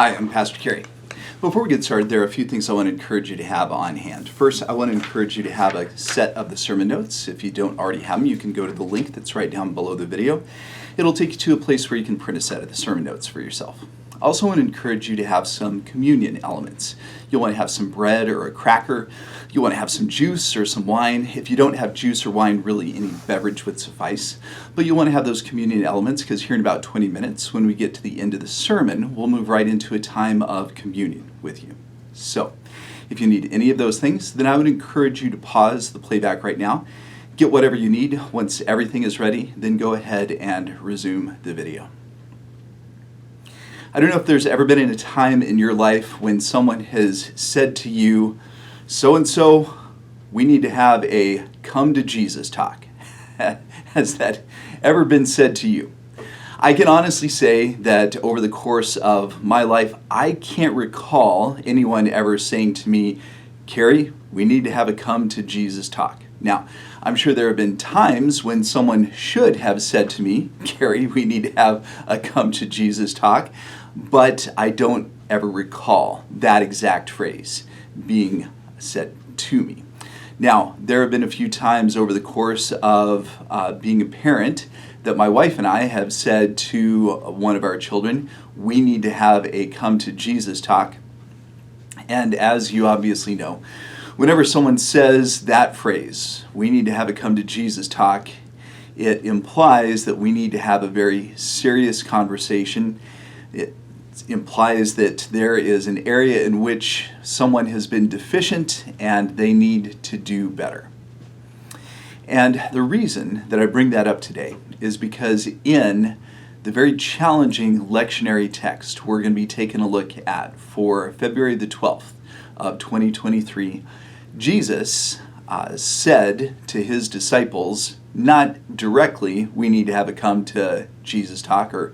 Hi, I'm Pastor Kerry. Before we get started, there are a few things I want to encourage you to have on hand. First, I want to encourage you to have a set of the sermon notes. If you don't already have them, you can go to the link that's right down below the video. It'll take you to a place where you can print a set of the sermon notes for yourself. I also want to encourage you to have some communion elements. You'll want to have some bread or a cracker. You want to have some juice or some wine. If you don't have juice or wine, really any beverage would suffice. But you'll want to have those communion elements because here in about 20 minutes, when we get to the end of the sermon, we'll move right into a time of communion with you. So, if you need any of those things, then I would encourage you to pause the playback right now. Get whatever you need. Once everything is ready, then go ahead and resume the video. I don't know if there's ever been a time in your life when someone has said to you, so-and-so, we need to have a come to Jesus talk. Has that ever been said to you? I can honestly say that over the course of my life, I can't recall anyone ever saying to me, Kerry, we need to have a come to Jesus talk. Now, I'm sure there have been times when someone should have said to me, Kerry, we need to have a come to Jesus talk, but I don't ever recall that exact phrase being said to me. Now, there have been a few times over the course of being a parent that my wife and I have said to one of our children, we need to have a come to Jesus talk. And as you obviously know, whenever someone says that phrase, we need to have a come to Jesus talk, it implies that we need to have a very serious conversation. It implies that there is an area in which someone has been deficient and they need to do better. And the reason that I bring that up today is because in the very challenging lectionary text we're going to be taking a look at for February the 12th of 2023, Jesus said to his disciples, not directly, we need to have a come to Jesus talk, or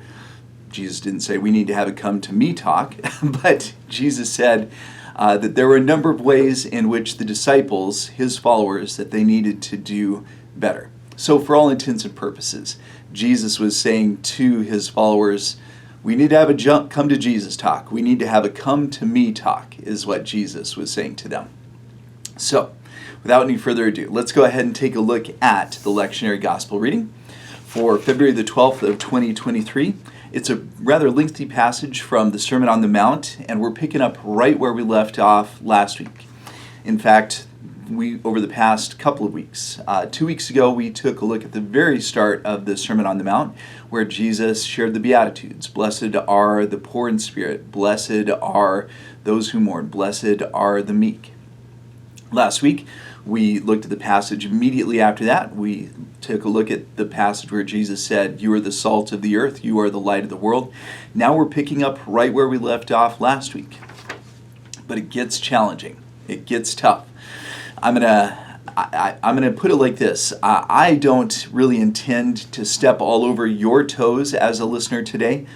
Jesus didn't say we need to have a come to me talk, but Jesus said that there were a number of ways in which the disciples, his followers, that they needed to do better. So for all intents and purposes, Jesus was saying to his followers, we need to have a come to Jesus talk. We need to have a come to me talk, is what Jesus was saying to them. So, without any further ado, let's go ahead and take a look at the lectionary gospel reading for February the 12th of 2023. It's a rather lengthy passage from the Sermon on the Mount, and we're picking up right where we left off last week. In fact, over the past couple of weeks, 2 weeks ago, we took a look at the very start of the Sermon on the Mount, where Jesus shared the Beatitudes. Blessed are the poor in spirit. Blessed are those who mourn. Blessed are the meek. Last week, we looked at the passage immediately after that. We took a look at the passage where Jesus said, you are the salt of the earth, you are the light of the world. Now we're picking up right where we left off last week. But it gets challenging. It gets tough. I'm gonna put it like this. I don't really intend to step all over your toes as a listener today,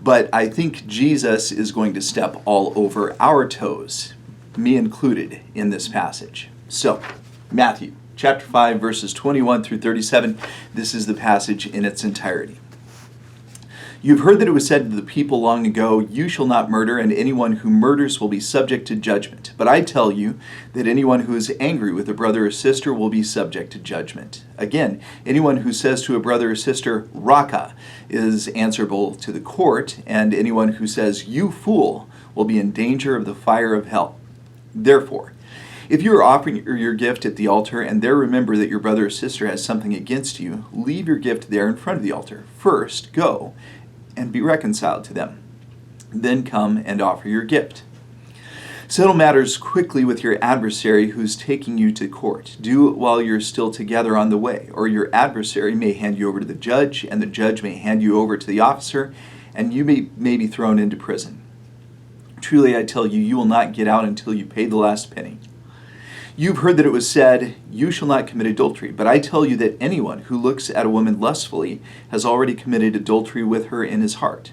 but I think Jesus is going to step all over our toes, me included, in this passage. So, Matthew chapter 5, verses 21 through 37, this is the passage in its entirety. You've heard that it was said to the people long ago, you shall not murder, and anyone who murders will be subject to judgment. But I tell you that anyone who is angry with a brother or sister will be subject to judgment. Again, anyone who says to a brother or sister, Raka, is answerable to the court, and anyone who says, you fool, will be in danger of the fire of hell. Therefore, if you are offering your gift at the altar and there remember that your brother or sister has something against you, leave your gift there in front of the altar. First, go and be reconciled to them. Then come and offer your gift. Settle matters quickly with your adversary who's taking you to court. Do it while you're still together on the way, or your adversary may hand you over to the judge, and the judge may hand you over to the officer, and you may be thrown into prison. Truly I tell you, you will not get out until you pay the last penny. You've heard that it was said, you shall not commit adultery. But I tell you that anyone who looks at a woman lustfully has already committed adultery with her in his heart.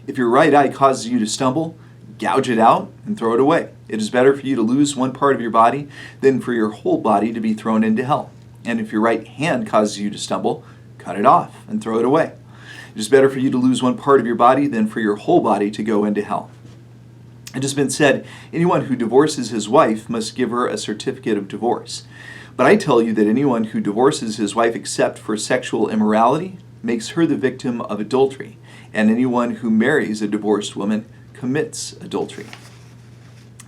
If your right eye causes you to stumble, gouge it out and throw it away. It is better for you to lose one part of your body than for your whole body to be thrown into hell. And if your right hand causes you to stumble, cut it off and throw it away. It is better for you to lose one part of your body than for your whole body to go into hell. It has been said, anyone who divorces his wife must give her a certificate of divorce. But I tell you that anyone who divorces his wife except for sexual immorality makes her the victim of adultery, and anyone who marries a divorced woman commits adultery.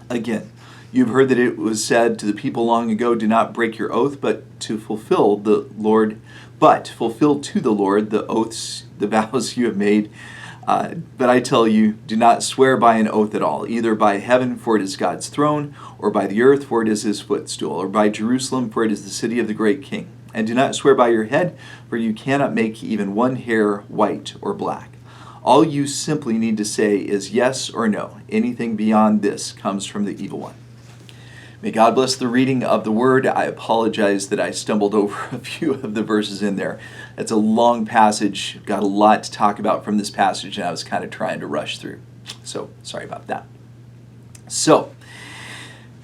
Again, you've heard that it was said to the people long ago, do not break your oath, but fulfill to the Lord the oaths, the vows you have made. But I tell you, do not swear by an oath at all, either by heaven, for it is God's throne, or by the earth, for it is his footstool, or by Jerusalem, for it is the city of the great king. And do not swear by your head, for you cannot make even one hair white or black. All you simply need to say is yes or no. Anything beyond this comes from the evil one. May God bless the reading of the word. I apologize that I stumbled over a few of the verses in there. It's a long passage. Got a lot to talk about from this passage, and I was kind of trying to rush through. So, sorry about that. So,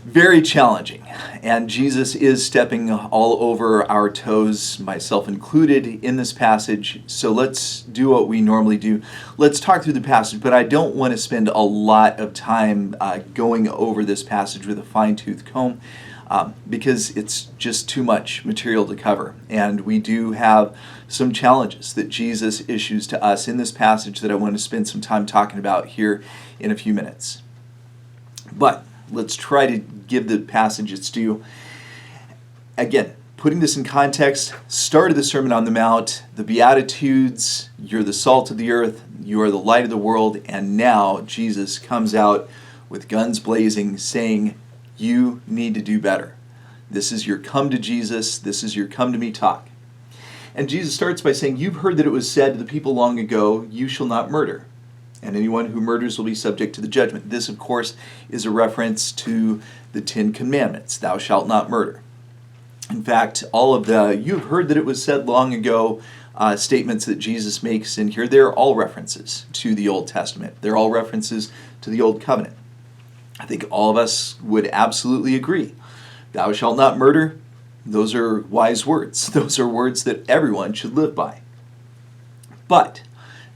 very challenging. And Jesus is stepping all over our toes, myself included, in this passage. So let's do what we normally do. Let's talk through the passage, but I don't want to spend a lot of time going over this passage with a fine-tooth comb because it's just too much material to cover. And we do have some challenges that Jesus issues to us in this passage that I want to spend some time talking about here in a few minutes. But let's try to give the passage its due. Again, putting this in context, start of the Sermon on the Mount, the Beatitudes, you're the salt of the earth, you are the light of the world, and now Jesus comes out with guns blazing saying, you need to do better. This is your come to Jesus, this is your come to me talk. And Jesus starts by saying, you've heard that it was said to the people long ago, you shall not murder. And anyone who murders will be subject to the judgment. This, of course, is a reference to the Ten Commandments. Thou shalt not murder. In fact, all of the you've heard that it was said long ago statements that Jesus makes in here, they're all references to the Old Testament. They're all references to the Old Covenant. I think all of us would absolutely agree. Thou shalt not murder. Those are wise words. Those are words that everyone should live by. But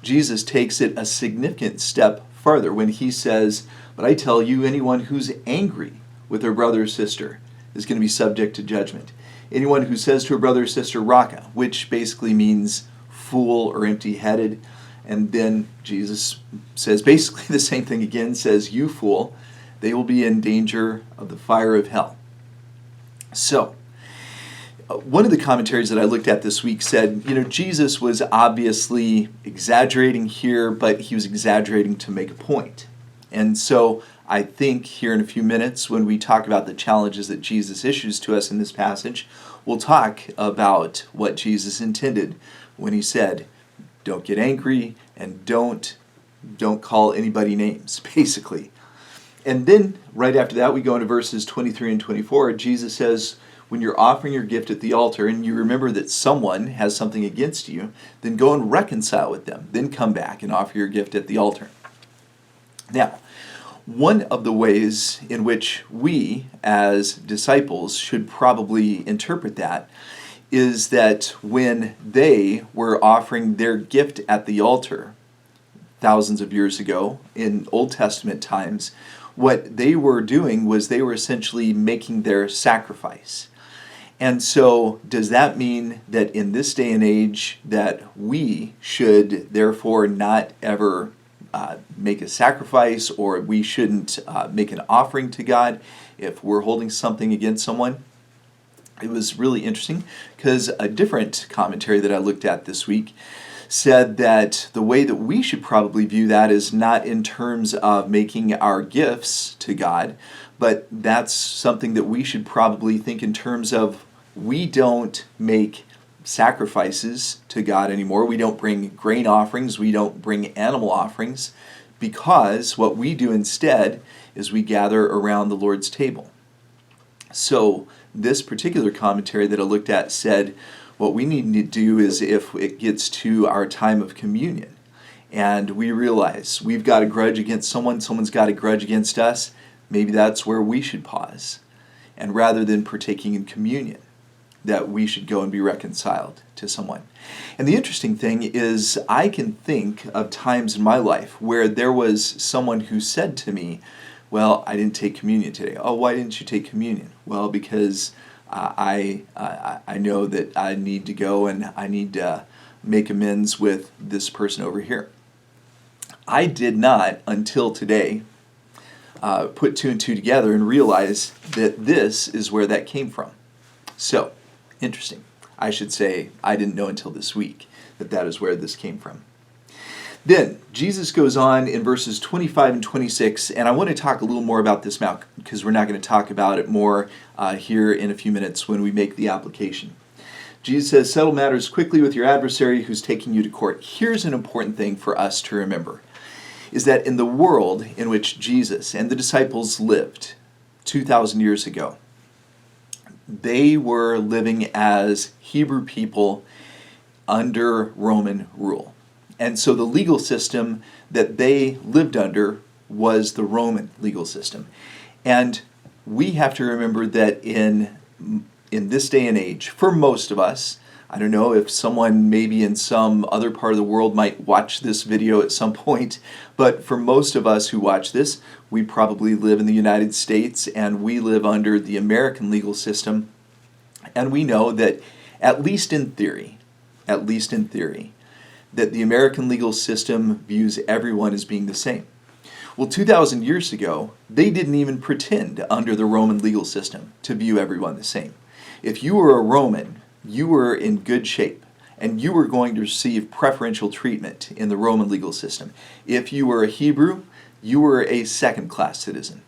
Jesus takes it a significant step farther when he says, but I tell you, anyone who's angry with their brother or sister is going to be subject to judgment. Anyone who says to a brother or sister, Raka, which basically means fool or empty-headed, and then Jesus says basically the same thing again, says, you fool, they will be in danger of the fire of hell. So, one of the commentaries that I looked at this week said, Jesus was obviously exaggerating here, but he was exaggerating to make a point. And so I think here in a few minutes, when we talk about the challenges that Jesus issues to us in this passage, we'll talk about what Jesus intended when he said, don't get angry and don't call anybody names, basically. And then right after that, we go into verses 23 and 24. Jesus says, when you're offering your gift at the altar and you remember that someone has something against you, then go and reconcile with them. Then come back and offer your gift at the altar. Now, one of the ways in which we as disciples should probably interpret that is that when they were offering their gift at the altar thousands of years ago in Old Testament times, what they were doing was they were essentially making their sacrifice. And so does that mean that in this day and age that we should therefore not ever make a sacrifice, or we shouldn't make an offering to God if we're holding something against someone? It was really interesting because a different commentary that I looked at this week said that the way that we should probably view that is not in terms of making our gifts to God, but that's something that we should probably think in terms of we don't make sacrifices to God anymore. We don't bring grain offerings. We don't bring animal offerings, because what we do instead is we gather around the Lord's table. So this particular commentary that I looked at said what we need to do is, if it gets to our time of communion and we realize we've got a grudge against someone, someone's got a grudge against us, maybe that's where we should pause. And rather than partaking in communion, that we should go and be reconciled to someone. And the interesting thing is I can think of times in my life where there was someone who said to me, well, I didn't take communion today. Oh, why didn't you take communion? Well, because I know that I need to go and I need to make amends with this person over here. I did not, until today, put two and two together and realize that this is where that came from. So, interesting. I should say I didn't know until this week that that is where this came from. Then, Jesus goes on in verses 25 and 26, and I want to talk a little more about this now because we're not going to talk about it more here in a few minutes when we make the application. Jesus says, settle matters quickly with your adversary who's taking you to court. Here's an important thing for us to remember, is that in the world in which Jesus and the disciples lived 2,000 years ago, they were living as Hebrew people under Roman rule. And so the legal system that they lived under was the Roman legal system. And we have to remember that in this day and age, for most of us, I don't know if someone maybe in some other part of the world might watch this video at some point, but for most of us who watch this, we probably live in the United States and we live under the American legal system. And we know that at least in theory, that the American legal system views everyone as being the same. Well, 2,000 years ago, they didn't even pretend under the Roman legal system to view everyone the same. If you were a Roman, you were in good shape, and you were going to receive preferential treatment in the Roman legal system. If you were a Hebrew, you were a second-class citizen.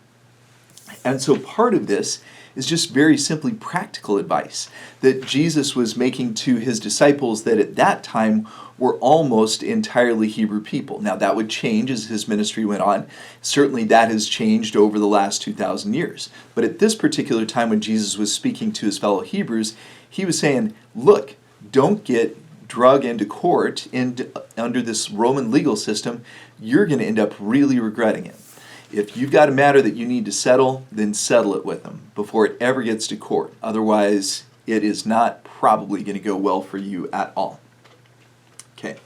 And so part of this is just very simply practical advice that Jesus was making to his disciples that at that time were almost entirely Hebrew people. Now that would change as his ministry went on. Certainly that has changed over the last 2,000 years. But at this particular time when Jesus was speaking to his fellow Hebrews, he was saying, look, don't get drug into court under this Roman legal system. You're going to end up really regretting it. If you've got a matter that you need to settle, then settle it with them before it ever gets to court. Otherwise, it is not probably going to go well for you at all. Okay.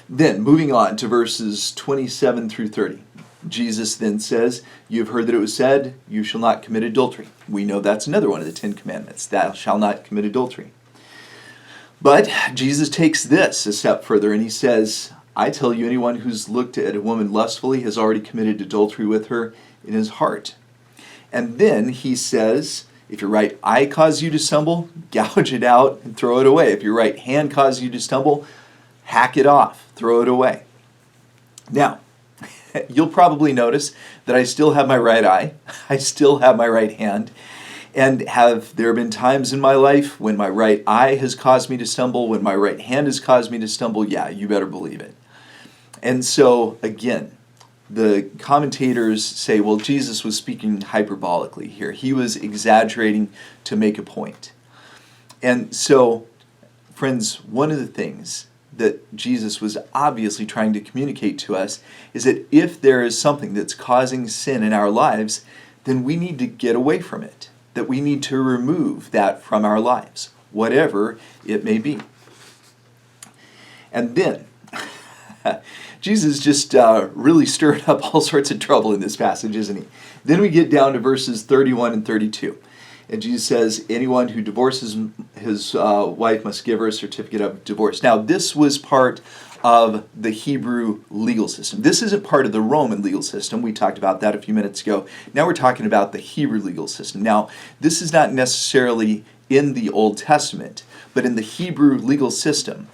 Then, moving on to verses 27 through 30. Jesus then says, you have heard that it was said, you shall not commit adultery. We know that's another one of the 10 commandments. Thou shalt not commit adultery. But Jesus takes this a step further and he says, I tell you, anyone who's looked at a woman lustfully has already committed adultery with her in his heart. And then he says, if your right eye causes you to stumble, gouge it out and throw it away. If your right hand causes you to stumble, hack it off, throw it away. Now, you'll probably notice that I still have my right eye. I still have my right hand. And have there been times in my life when my right eye has caused me to stumble, when my right hand has caused me to stumble? Yeah, you better believe it. And so, again, the commentators say, well, Jesus was speaking hyperbolically here. He was exaggerating to make a point. And so, friends, one of the things that Jesus was obviously trying to communicate to us is that if there is something that's causing sin in our lives, then we need to get away from it. That we need to remove that from our lives, whatever it may be. And then, Jesus just really stirred up all sorts of trouble in this passage, isn't he? Then we get down to verses 31 and 32. And Jesus says, anyone who divorces his wife must give her a certificate of divorce. Now, this was part of the Hebrew legal system. This isn't part of the Roman legal system. We talked about that a few minutes ago. Now we're talking about the Hebrew legal system. Now, this is not necessarily in the Old Testament, but in the Hebrew legal system,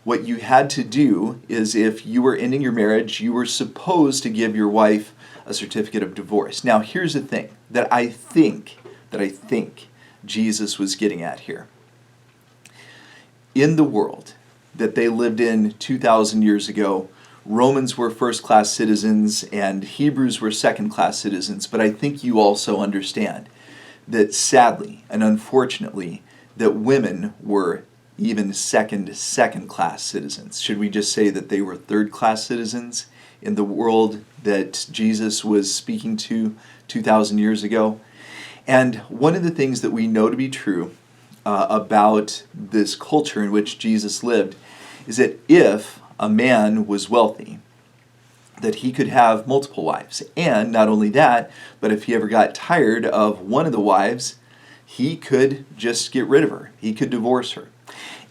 what you had to do is if you were ending your marriage, you were supposed to give your wife a certificate of divorce. Now, here's the thing that I think Jesus was getting at here. In the world that they lived in 2,000 years ago, Romans were first-class citizens and Hebrews were second-class citizens, but I think you also understand that sadly and unfortunately that women were even second-class citizens. Should we just say that they were third-class citizens in the world that Jesus was speaking to 2,000 years ago? And one of the things that we know to be true about this culture in which Jesus lived is that if a man was wealthy, that he could have multiple wives. And not only that, but if he ever got tired of one of the wives, he could just get rid of her. He could divorce her.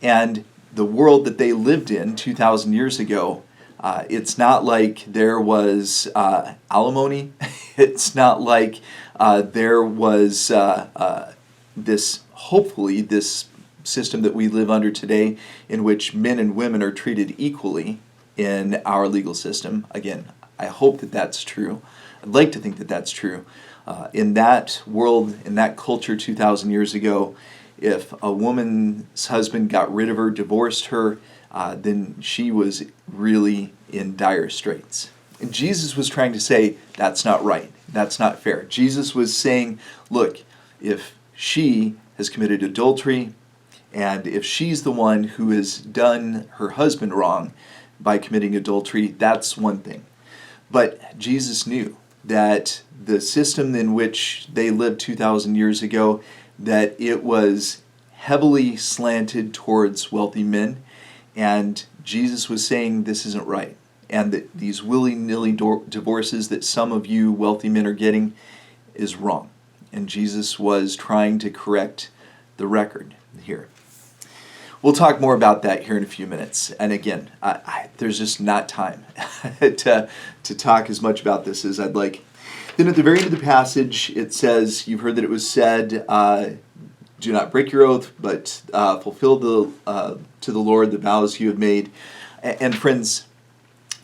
And the world that they lived in 2,000 years ago, it's not like there was alimony. It's not like there was hopefully, this system that we live under today in which men and women are treated equally in our legal system. Again, I hope that that's true. I'd like to think that that's true. In that world, in that culture 2,000 years ago, if a woman's husband got rid of her, divorced her, then she was really in dire straits. And Jesus was trying to say, that's not right. That's not fair. Jesus was saying, look, if she has committed adultery, and if she's the one who has done her husband wrong by committing adultery, that's one thing. But Jesus knew that the system in which they lived 2,000 years ago, that it was heavily slanted towards wealthy men, and Jesus was saying this isn't right, and that these willy-nilly divorces that some of you wealthy men are getting is wrong. And Jesus was trying to correct the record here. We'll talk more about that here in a few minutes. And again, there's just not time to talk as much about this as I'd like. Then at the very end of the passage, it says, you've heard that it was said, do not break your oath, but fulfill to the Lord the vows you have made. And friends,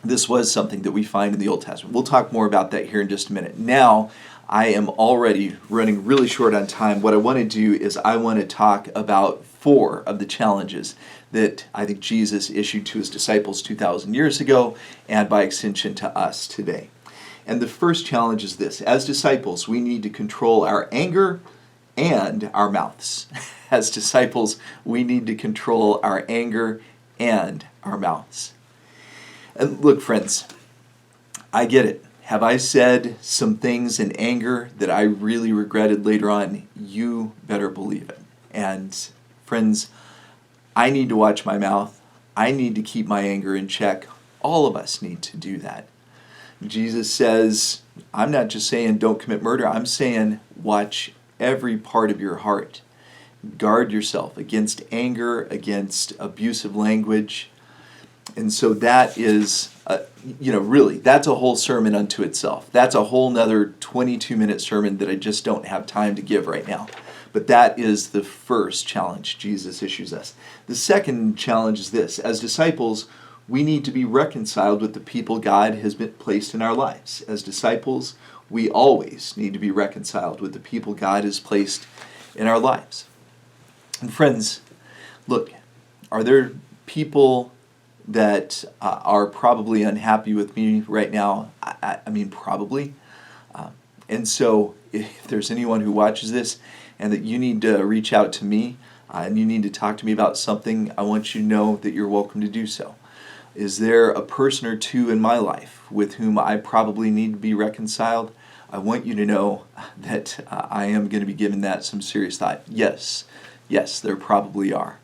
this was something that we find in the Old Testament. We'll talk more about that here in just a minute. Now, I am already running really short on time. What I want to do is I want to talk about 4 of the challenges that I think Jesus issued to his disciples 2,000 years ago, and by extension to us today. And the first challenge is this. As disciples, we need to control our anger and our mouths. As disciples, we need to control our anger and our mouths. And look, friends, I get it. Have I said some things in anger that I really regretted later on? You better believe it. And friends, I need to watch my mouth. I need to keep my anger in check. All of us need to do that. Jesus says, I'm not just saying don't commit murder. I'm saying watch every part of your heart. Guard yourself against anger, against abusive language. And so that is, really, that's a whole sermon unto itself. That's a whole nother 22-minute sermon that I just don't have time to give right now. But that is the first challenge Jesus issues us. The second challenge is this. As disciples, we need to be reconciled with the people God has been placed in our lives. As disciples, we always need to be reconciled with the people God has placed in our lives. And friends, look, are there people that are probably unhappy with me right now? I mean, probably. And so if there's anyone who watches this and that you need to reach out to me and you need to talk to me about something, I want you to know that you're welcome to do so. Is there a person or two in my life with whom I probably need to be reconciled? I want you to know that I am going to be giving that some serious thought. Yes, there probably are.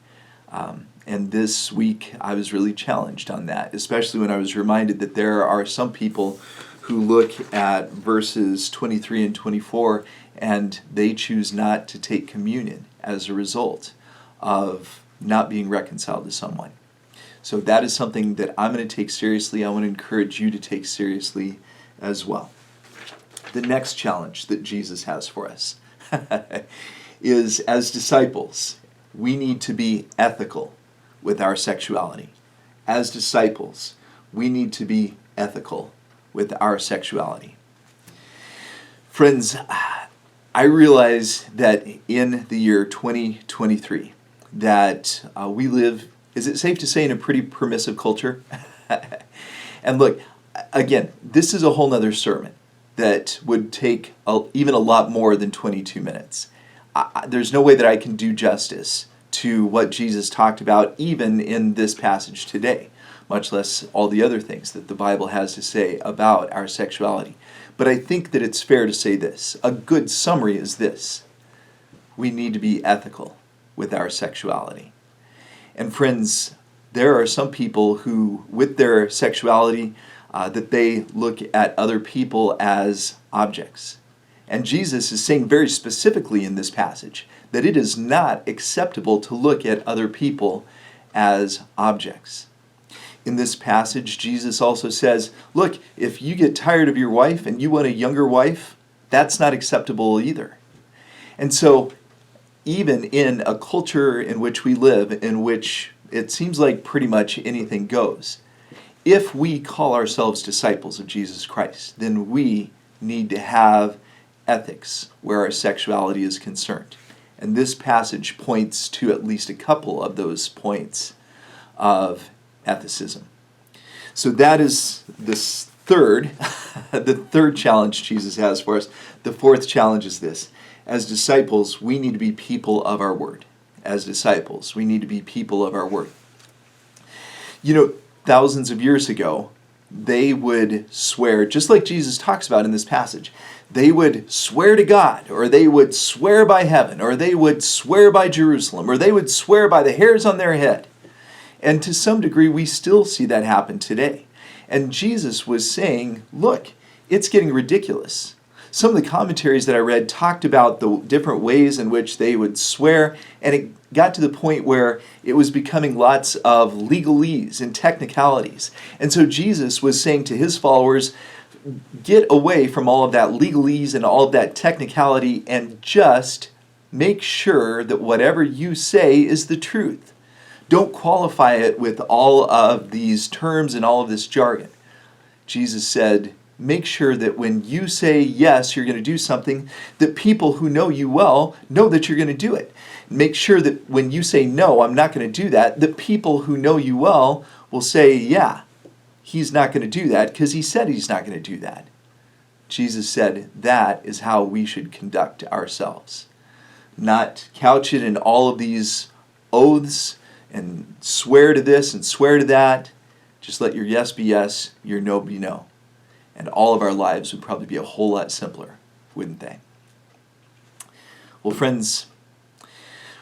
And this week I was really challenged on that, especially when I was reminded that there are some people who look at verses 23 and 24 and they choose not to take communion as a result of not being reconciled to someone. So that is something that I'm going to take seriously. I want to encourage you to take seriously as well. The next challenge that Jesus has for us is, as disciples, we need to be ethical with our sexuality. As disciples, we need to be ethical with our sexuality. Friends, I realize that in the year 2023, that we live, is it safe to say, in a pretty permissive culture? And look, again, this is a whole nother sermon that would take even a lot more than 22 minutes. There's no way that I can do justice to what Jesus talked about even in this passage today, much less all the other things that the Bible has to say about our sexuality. But I think that it's fair to say this. A good summary is this. We need to be ethical with our sexuality. And friends, there are some people who, with their sexuality, that they look at other people as objects. And Jesus is saying very specifically in this passage that it is not acceptable to look at other people as objects. In this passage, Jesus also says, look, if you get tired of your wife and you want a younger wife, that's not acceptable either. And so, even in a culture in which we live, in which it seems like pretty much anything goes, if we call ourselves disciples of Jesus Christ, then we need to have ethics where our sexuality is concerned. And this passage points to at least a couple of those points of ethicism. So that is this third, the third challenge Jesus has for us. The fourth challenge is this. As disciples, we need to be people of our word. As disciples, we need to be people of our word. You know, thousands of years ago, they would swear, just like Jesus talks about in this passage, they would swear to God, or they would swear by heaven, or they would swear by Jerusalem, or they would swear by the hairs on their head. And to some degree, we still see that happen today. And Jesus was saying, look, it's getting ridiculous. Some of the commentaries that I read talked about the different ways in which they would swear, and it got to the point where it was becoming lots of legalese and technicalities. And so Jesus was saying to his followers, get away from all of that legalese and all of that technicality and just make sure that whatever you say is the truth. Don't qualify it with all of these terms and all of this jargon. Jesus said, make sure that when you say yes, you're going to do something, that people who know you well know that you're going to do it. Make sure that when you say no, I'm not going to do that, the people who know you well will say, yeah, he's not going to do that because he said he's not going to do that. Jesus said that is how we should conduct ourselves. Not couch it in all of these oaths and swear to this and swear to that. Just let your yes be yes, your no be no. And all of our lives would probably be a whole lot simpler, wouldn't they? Well, friends,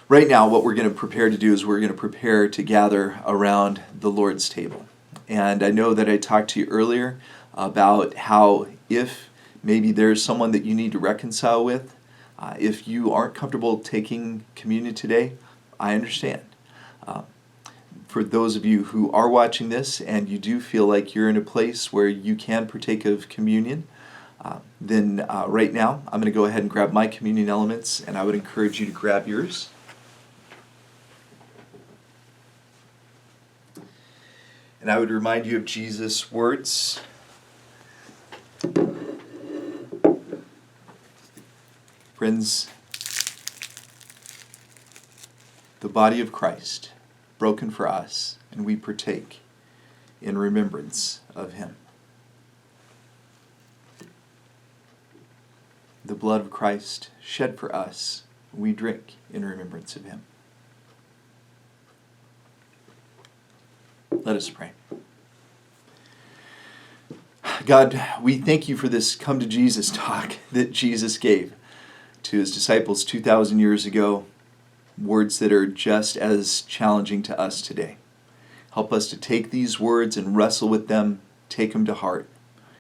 right now what we're going to prepare to do is we're going to prepare to gather around the Lord's table. And I know that I talked to you earlier about how if maybe there's someone that you need to reconcile with, if you aren't comfortable taking communion today, I understand. For those of you who are watching this and you do feel like you're in a place where you can partake of communion, then right now I'm going to go ahead and grab my communion elements, and I would encourage you to grab yours. And I would remind you of Jesus' words. Friends, the body of Christ, broken for us, and we partake in remembrance of him. The blood of Christ shed for us, we drink in remembrance of him. Let us pray. God, we thank you for this come to Jesus talk that Jesus gave to his disciples 2,000 years ago. Words that are just as challenging to us today. Help us to take these words and wrestle with them, take them to heart,